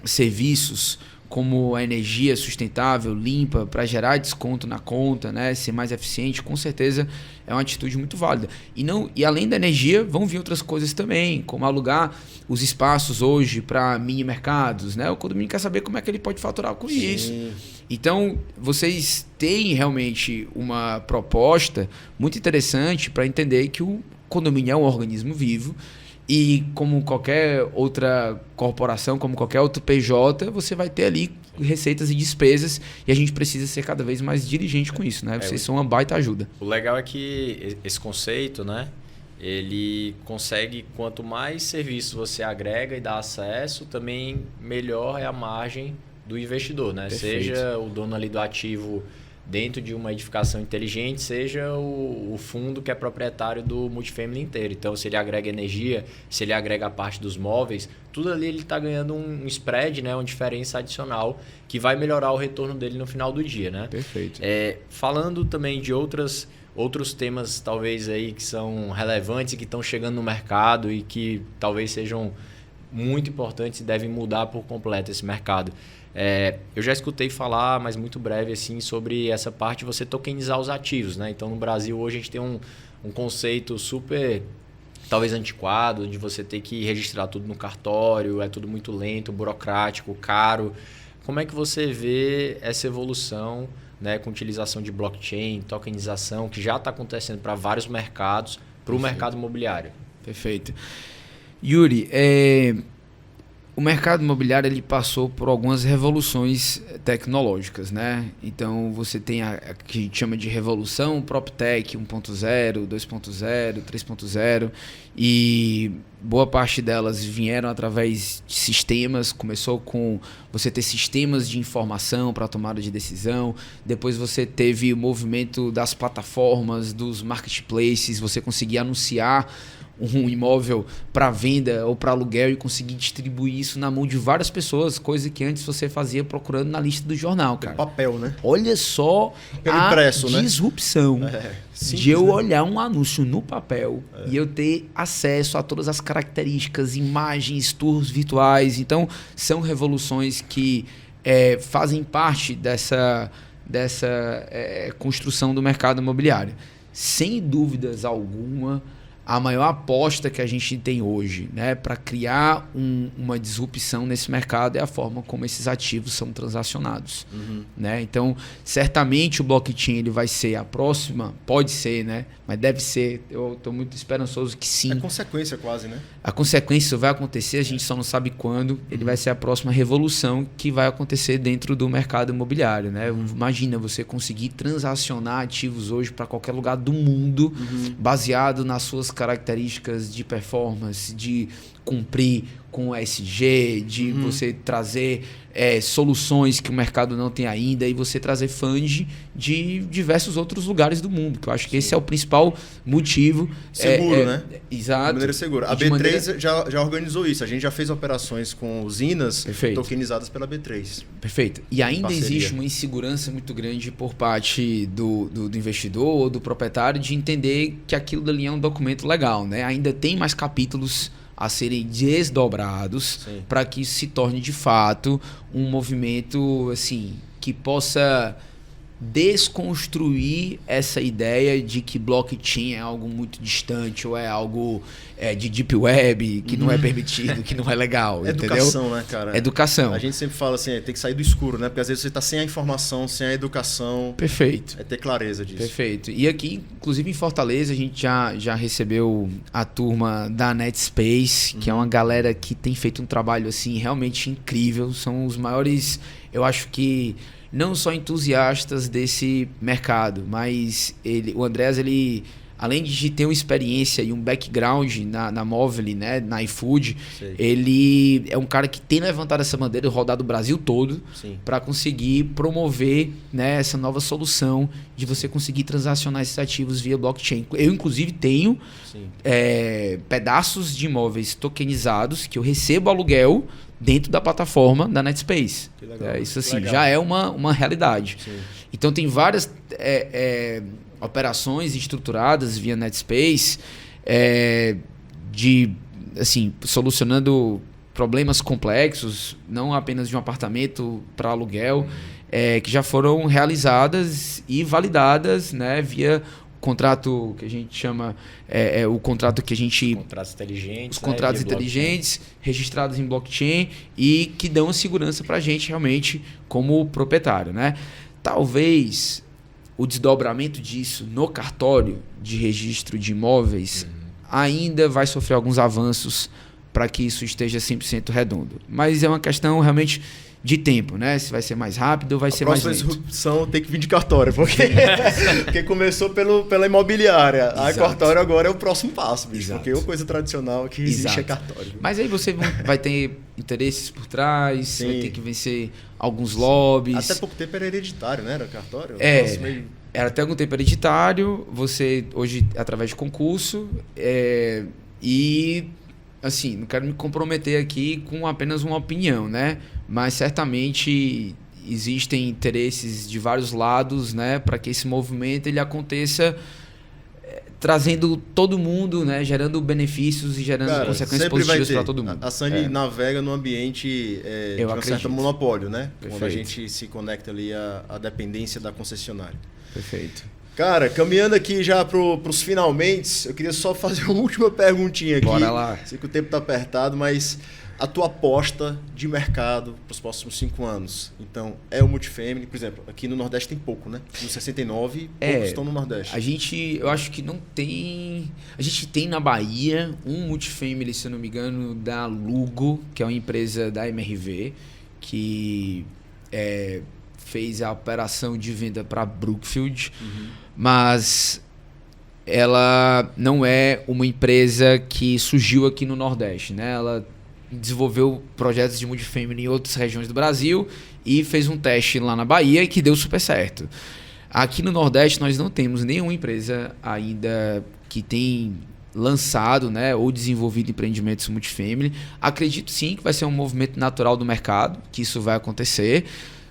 serviços como a energia sustentável, limpa, para gerar desconto na conta, né, ser mais eficiente, com certeza é uma atitude muito válida. E além da energia, vão vir outras coisas também, como alugar os espaços hoje para mini mercados, né? O condomínio quer saber como é que ele pode faturar com isso. Então, vocês têm realmente uma proposta muito interessante para entender que o condomínio é um organismo vivo. E como qualquer outra corporação, como qualquer outro PJ, você vai ter ali receitas e despesas e a gente precisa ser cada vez mais diligente com isso, né? Vocês são uma baita ajuda. O legal é que esse conceito, né? Ele consegue, quanto mais serviços você agrega e dá acesso, também melhor é a margem do investidor, né? Perfeito. Seja o dono ali do ativo dentro de uma edificação inteligente, seja o fundo que é proprietário do multifamily inteiro. Então, se ele agrega energia, se ele agrega a parte dos móveis, tudo ali ele está ganhando um spread, né? Uma diferença adicional que vai melhorar o retorno dele no final do dia, né? Perfeito. Falando também de outros temas talvez aí que são relevantes e que estão chegando no mercado e que talvez sejam muito importantes e devem mudar por completo esse mercado. Eu já escutei falar, mas muito breve, assim, sobre essa parte de você tokenizar os ativos, né? Então, no Brasil, hoje a gente tem um conceito super, talvez antiquado, de você ter que registrar tudo no cartório, é tudo muito lento, burocrático, caro. Como é que você vê essa evolução, né, com utilização de blockchain, tokenização, que já está acontecendo para vários mercados, para o mercado imobiliário? Perfeito. Yuri, o mercado imobiliário ele passou por algumas revoluções tecnológicas, né? Então você tem a que a gente chama de revolução PropTech 1.0, 2.0, 3.0 e boa parte delas vieram através de sistemas. Começou com você ter sistemas de informação para tomada de decisão, depois você teve o movimento das plataformas, dos marketplaces, você conseguia anunciar um imóvel para venda ou para aluguel e conseguir distribuir isso na mão de várias pessoas, coisa que antes você fazia procurando na lista do jornal, cara. Papel, né? Olha só a impresso, disrupção simples, de eu né? olhar um anúncio no papel e eu ter acesso a todas as características, imagens, tours virtuais. Então, são revoluções que fazem parte dessa construção do mercado imobiliário. Sem dúvidas alguma, a maior aposta que a gente tem hoje, né, para criar uma disrupção nesse mercado é a forma como esses ativos são transacionados. Né? Então, certamente o blockchain ele vai ser a próxima, pode ser, né, mas deve ser, eu estou muito esperançoso que sim. É consequência quase, né? A consequência vai acontecer, a gente só não sabe quando. Ele vai ser a próxima revolução que vai acontecer dentro do mercado imobiliário. Né? Imagina você conseguir transacionar ativos hoje para qualquer lugar do mundo, baseado nas suas características de performance, de cumprir com o ESG, de você trazer soluções que o mercado não tem ainda e você trazer funds de diversos outros lugares do mundo, que eu acho que esse é o principal motivo. Seguro, né? Exato. De maneira segura. A B3 já organizou isso. A gente já fez operações com usinas tokenizadas pela B3. Perfeito. E ainda existe uma insegurança muito grande por parte do investidor ou do proprietário de entender que aquilo dali é um documento legal, né? Ainda tem mais capítulos a serem desdobrados para que isso se torne de fato um movimento assim que possa desconstruir essa ideia de que blockchain é algo muito distante ou é algo de deep web, que não é permitido, que não é legal. Educação, entendeu? né, cara? Educação. A gente sempre fala assim, tem que sair do escuro, né? Porque às vezes você está sem a informação, sem a educação. Perfeito. É ter clareza disso. Perfeito. E aqui, inclusive em Fortaleza, a gente já recebeu a turma da NetSpace, que é uma galera que tem feito um trabalho assim realmente incrível. São os maiores, eu acho que não só entusiastas desse mercado, mas o Andrés, ele, além de ter uma experiência e um background na Movile, né, na iFood, ele é um cara que tem levantado essa bandeira e rodado o Brasil todo para conseguir promover, né, essa nova solução de você conseguir transacionar esses ativos via blockchain. Eu, inclusive, tenho pedaços de imóveis tokenizados que eu recebo aluguel dentro da plataforma da NetSpace. Que legal, isso assim, já é uma realidade. Sim. Então tem várias operações estruturadas via NetSpace solucionando problemas complexos, não apenas de um apartamento para aluguel, que já foram realizadas e validadas, né, via contrato que a gente chama o contrato que a gente contratos inteligentes, os contratos inteligentes registrados em blockchain e que dão segurança para a gente realmente como proprietário, né? Talvez o desdobramento disso no cartório de registro de imóveis ainda vai sofrer alguns avanços para que isso esteja 100% redondo, mas é uma questão realmente de tempo, né? Se vai ser mais rápido ou vai ser mais lento. A próxima disrupção tem que vir de cartório, porque começou pela imobiliária. A cartório agora é o próximo passo, bicho. Exato. Porque é uma coisa tradicional que existe é cartório. Mas aí você vai ter interesses por trás, vai ter que vencer alguns lobbies. Até pouco tempo era hereditário, né? Era cartório. Era até algum tempo hereditário. Você, hoje, através de concurso, e... assim, não quero me comprometer aqui com apenas uma opinião, né? Mas certamente existem interesses de vários lados, né, para que esse movimento ele aconteça trazendo todo mundo, né, gerando benefícios e gerando consequências positivas para todo mundo. A Sunny navega num ambiente de um certo monopólio, né? Perfeito. Quando a gente se conecta ali à dependência da concessionária. Perfeito. Cara, caminhando aqui já pros finalmente, eu queria só fazer uma última perguntinha aqui. Bora lá. Sei que o tempo tá apertado, mas a tua aposta de mercado para os próximos 5 anos. Então, é o multifamily, por exemplo, aqui no Nordeste tem pouco, né? No 69, poucos estão no Nordeste. Eu acho que não tem... A gente tem na Bahia um multifamily, se eu não me engano, da Lugo, que é uma empresa da MRV, que fez a operação de venda para Brookfield, mas ela não é uma empresa que surgiu aqui no Nordeste, né? Ela desenvolveu projetos de multifamily em outras regiões do Brasil e fez um teste lá na Bahia que deu super certo. Aqui no Nordeste nós não temos nenhuma empresa ainda que tem lançado, né, ou desenvolvido empreendimentos multifamily. Acredito sim que vai ser um movimento natural do mercado, que isso vai acontecer.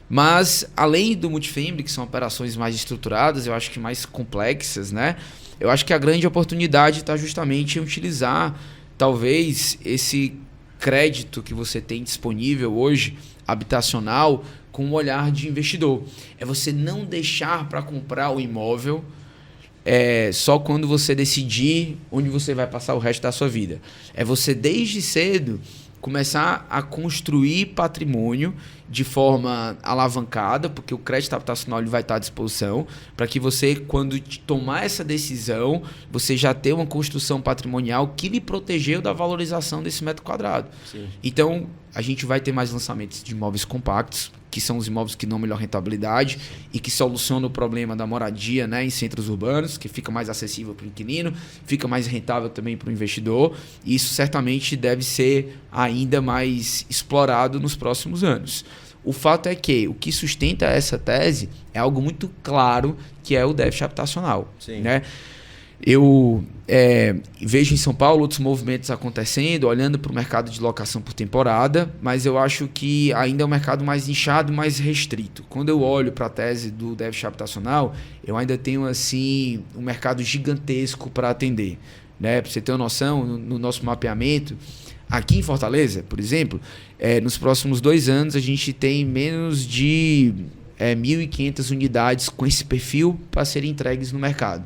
Mas, além do multifamily, que são operações mais estruturadas, eu acho que mais complexas, né? Eu acho que a grande oportunidade está justamente em utilizar, talvez, esse crédito que você tem disponível hoje, habitacional, com um olhar de investidor. É você não deixar para comprar o imóvel só quando você decidir onde você vai passar o resto da sua vida. É você, desde cedo, começar a construir patrimônio de forma alavancada, porque o crédito habitacional ele vai estar à disposição, para que você, quando tomar essa decisão, você já tenha uma construção patrimonial que lhe protegeu da valorização desse metro quadrado. Sim. Então, a gente vai ter mais lançamentos de imóveis compactos, que são os imóveis que dão melhor rentabilidade e que solucionam o problema da moradia, né, em centros urbanos, que fica mais acessível para o inquilino, fica mais rentável também para o investidor. E isso certamente deve ser ainda mais explorado nos próximos anos. O fato é que o que sustenta essa tese é algo muito claro, que é o déficit habitacional. Sim. Né? Eu vejo em São Paulo outros movimentos acontecendo, olhando para o mercado de locação por temporada, mas eu acho que ainda é um mercado mais nichado, mais restrito. Quando eu olho para a tese do déficit habitacional, eu ainda tenho assim um mercado gigantesco para atender. Né? Para você ter uma noção, no nosso mapeamento, aqui em Fortaleza, por exemplo, nos próximos 2 anos a gente tem menos de 1.500 unidades com esse perfil para serem entregues no mercado.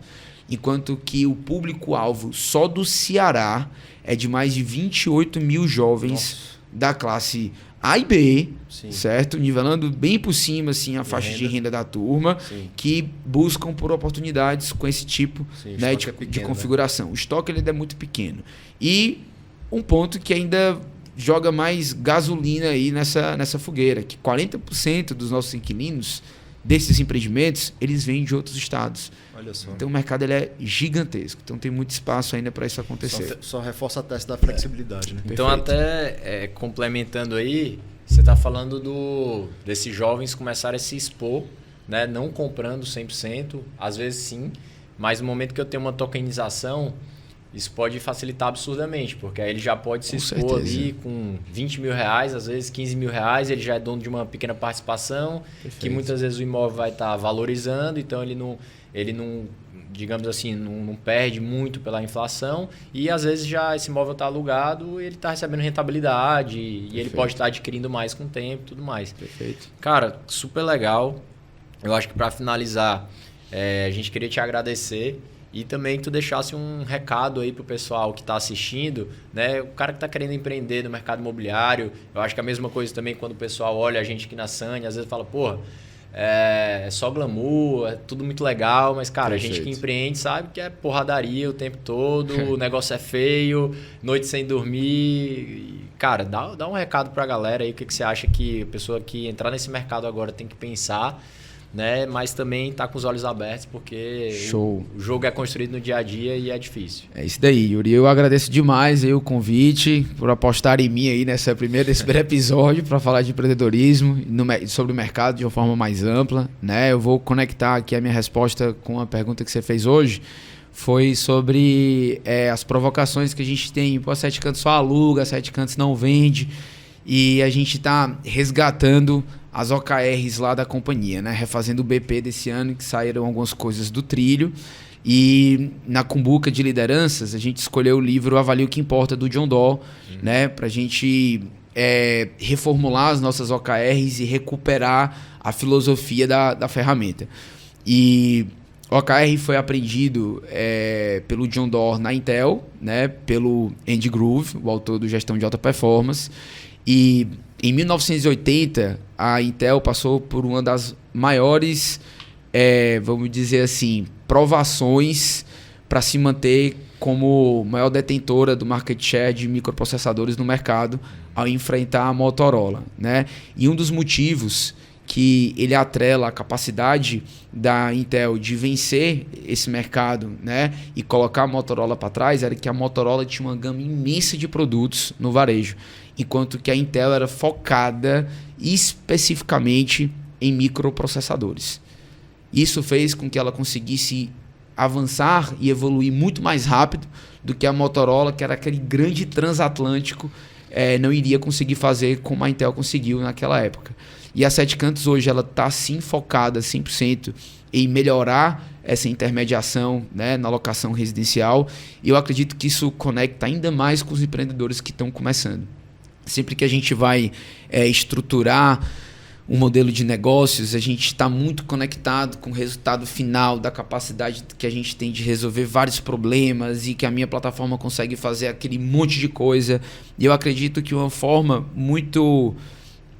Enquanto que o público-alvo só do Ceará é de mais de 28 mil jovens. Nossa. Da classe A e B, sim, certo? Nivelando bem por cima assim, a faixa de renda da turma, sim, que buscam por oportunidades com esse tipo, sim, né, de configuração. Né? O estoque ele ainda é muito pequeno. E um ponto que ainda joga mais gasolina aí nessa fogueira, que 40% dos nossos inquilinos desses empreendimentos, eles vêm de outros estados. Olha só. Então o mercado ele é gigantesco. Então tem muito espaço ainda para isso acontecer. Só reforça a tese da flexibilidade. Né? Então até complementando aí, você está falando desses jovens começarem a se expor, né? Não comprando 100%, às vezes sim, mas no momento que eu tenho uma tokenização, isso pode facilitar absurdamente, porque aí ele já pode se expor ali com 20 mil reais, às vezes 15 mil reais, ele já é dono de uma pequena participação, perfeito, que muitas vezes o imóvel vai estar valorizando, então ele não digamos assim, não perde muito pela inflação e às vezes já esse imóvel está alugado e ele está recebendo rentabilidade e ele pode estar adquirindo mais com o tempo e tudo mais. Perfeito. Cara, super legal. Eu acho que para finalizar, a gente queria te agradecer. E também que tu deixasse um recado aí pro pessoal que está assistindo, né? O cara que está querendo empreender no mercado imobiliário. Eu acho que a mesma coisa também quando o pessoal olha a gente aqui na Sany, às vezes fala, porra, é só glamour, é tudo muito legal, mas, cara, perfeito, a gente que empreende sabe que é porradaria o tempo todo, o negócio é feio, noite sem dormir. E, cara, dá um recado pra galera aí, o que você acha que a pessoa que entrar nesse mercado agora tem que pensar, né? Mas também tá com os olhos abertos, porque o jogo é construído no dia a dia e é difícil. É isso daí, Yuri. Eu agradeço demais aí o convite, por apostar em mim aí nesse primeiro episódio para falar de empreendedorismo, sobre o mercado de uma forma mais ampla, né? Eu vou conectar aqui a minha resposta com a pergunta que você fez hoje. Foi sobre as provocações que a gente tem. Pô, 7 Cantos só aluga, 7 Cantos não vende. E a gente está resgatando as OKRs lá da companhia, né? Refazendo o BP desse ano, que saíram algumas coisas do trilho. E na cumbuca de lideranças, a gente escolheu o livro Avalie o que Importa, do John Doerr, né? Para a gente reformular as nossas OKRs e recuperar a filosofia da ferramenta. E o OKR foi aprendido pelo John Doerr na Intel, né? Pelo Andy Grove, o autor do Gestão de Alta Performance. E em 1980, a Intel passou por uma das maiores, vamos dizer assim, provações para se manter como maior detentora do market share de microprocessadores no mercado ao enfrentar a Motorola, né? E um dos motivos que ele atrela a capacidade da Intel de vencer esse mercado, né, e colocar a Motorola para trás, era que a Motorola tinha uma gama imensa de produtos no varejo, enquanto que a Intel era focada especificamente em microprocessadores. Isso fez com que ela conseguisse avançar e evoluir muito mais rápido do que a Motorola, que era aquele grande transatlântico, não iria conseguir fazer como a Intel conseguiu naquela época. E a Sete Cantos hoje ela está sim focada 100% em melhorar essa intermediação, né, na locação residencial, e eu acredito que isso conecta ainda mais com os empreendedores que estão começando. Sempre que a gente vai estruturar um modelo de negócios, a gente está muito conectado com o resultado final, da capacidade que a gente tem de resolver vários problemas e que a minha plataforma consegue fazer aquele monte de coisa. E eu acredito que uma forma muito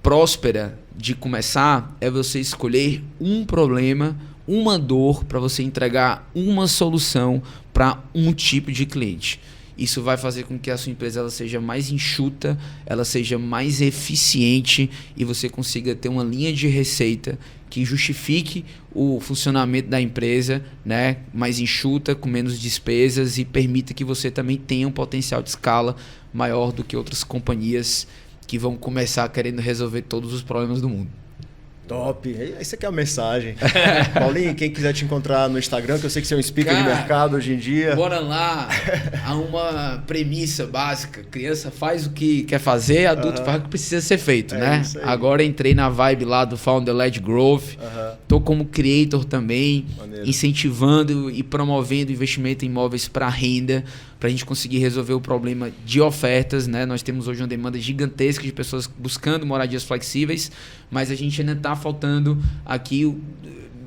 próspera de começar é você escolher um problema, uma dor, para você entregar uma solução para um tipo de cliente. Isso vai fazer com que a sua empresa ela seja mais enxuta, ela seja mais eficiente e você consiga ter uma linha de receita que justifique o funcionamento da empresa, né, mais enxuta, com menos despesas, e permita que você também tenha um potencial de escala maior do que outras companhias que vão começar querendo resolver todos os problemas do mundo. Top. Essa aqui é a mensagem. Paulinho, quem quiser te encontrar no Instagram, que eu sei que você é um speaker de mercado hoje em dia. Bora lá. Há uma premissa básica. Criança faz o que quer fazer, adulto faz o que precisa ser feito, né? Agora entrei na vibe lá do Founder-led Growth. Tô como creator também, incentivando e promovendo investimento em imóveis para renda, para a gente conseguir resolver o problema de ofertas, né? Nós temos hoje uma demanda gigantesca de pessoas buscando moradias flexíveis, mas a gente ainda está faltando aqui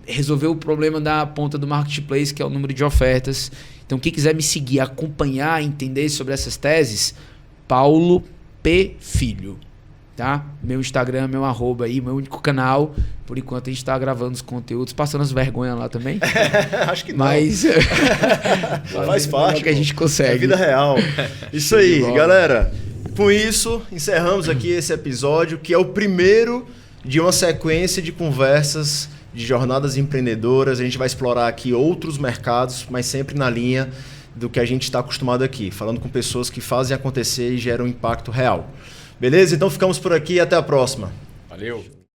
resolver o problema da ponta do marketplace, que é o número de ofertas. Então, quem quiser me seguir, acompanhar, entender sobre essas teses, Paulo P. Filho. Tá? Meu Instagram, meu @ aí, meu único canal. Por enquanto a gente tá gravando os conteúdos, passando as vergonhas lá também. Acho que não. Mas faz parte. Que a gente consegue. É vida real. Isso aí, galera. Com isso, encerramos aqui esse episódio, que é o primeiro de uma sequência de conversas de jornadas empreendedoras. A gente vai explorar aqui outros mercados, mas sempre na linha do que a gente está acostumado aqui, falando com pessoas que fazem acontecer e geram impacto real. Beleza? Então ficamos por aqui e até a próxima. Valeu!